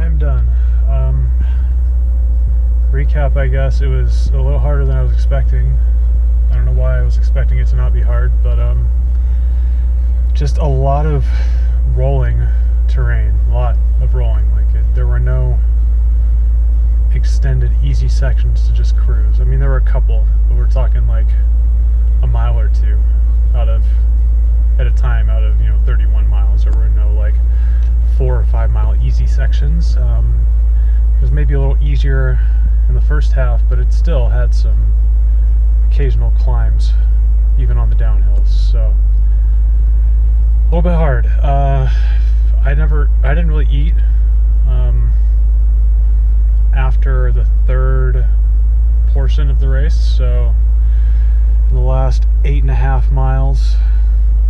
I'm done. Recap, I guess it was a little harder than I was expecting. I don't know why I was expecting it to not be hard, but just a lot of rolling terrain, a lot of rolling. Like there were no extended easy sections to just cruise. I mean, there were a couple, but we're talking like a mile or two at a time out of 31 miles. There were no like 4 or 5 mile easy sections. It was maybe a little easier in the first half, but it still had some occasional climbs even on the downhills, so a little bit hard. I didn't really eat after the third portion of the race, so in the last 8.5 miles,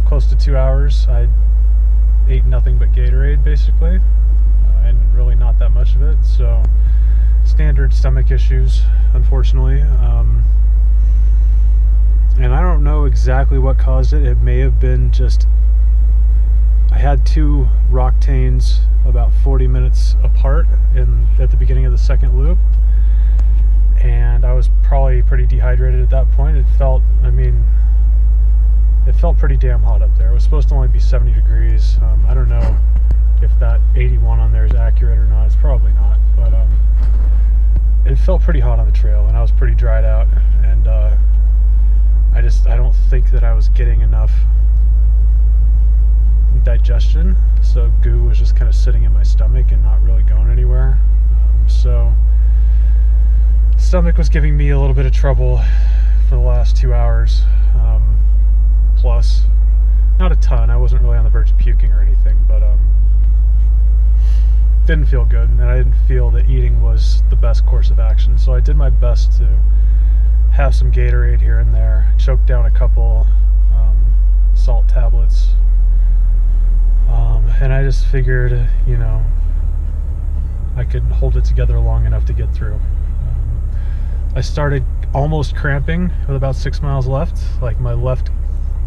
close to 2 hours, I ate nothing but Gatorade basically, and really not that much of it, so standard stomach issues, unfortunately. And I don't know exactly what caused it. It may have been just, I had 2 Roctanes about 40 minutes apart at the beginning of the second loop, and I was probably pretty dehydrated at that point. It felt pretty damn hot up there. It was supposed to only be 70 degrees. I don't know if that 81 on there is accurate or not. It's probably not, but it felt pretty hot on the trail, and I was pretty dried out, and I don't think that I was getting enough digestion, so goo was just kind of sitting in my stomach and not really going anywhere. So stomach was giving me a little bit of trouble for the last 2 hours, plus not a ton. I wasn't really on the verge of puking or anything, but didn't feel good, and I didn't feel that eating was the best course of action, so I did my best to have some Gatorade here and there, choke down a couple salt tablets, and I just figured, I could hold it together long enough to get through. I started almost cramping with about 6 miles left, like my left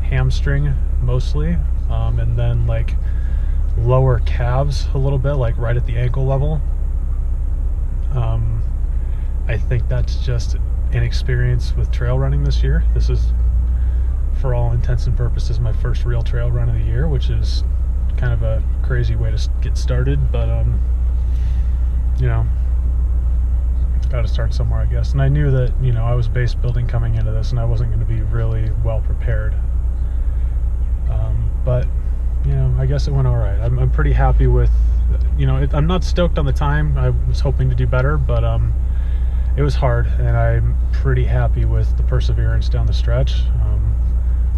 hamstring mostly, and then like lower calves a little bit, like right at the ankle level. I think that's just inexperience with trail running this year. This is, for all intents and purposes, my first real trail run of the year, which is kind of a crazy way to get started, but got to start somewhere, I guess. And I knew that I was base building coming into this, and I wasn't going to be really well prepared, but I guess it went all right. I'm pretty happy with, I'm not stoked on the time. I was hoping to do better, but it was hard, and I'm pretty happy with the perseverance down the stretch.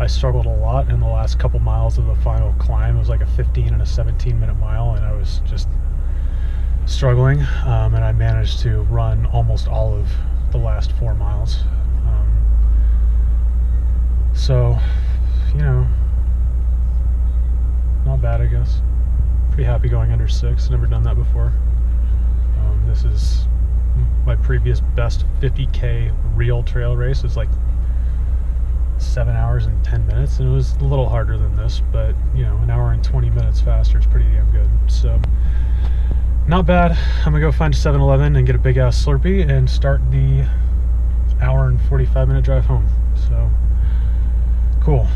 I struggled a lot in the last couple miles of the final climb. It was like a 15 and a 17-minute mile, and I was just struggling, and I managed to run almost all of the last 4 miles. So, not bad, I guess. Pretty happy going under 6. Never done that before. This is my previous best 50K real trail race. It was like 7 hours and 10 minutes, and it was a little harder than this, but an hour and 20 minutes faster is pretty damn good. So not bad. I'm gonna go find a 7-Eleven and get a big ass Slurpee and start the hour and 45-minute drive home. So cool.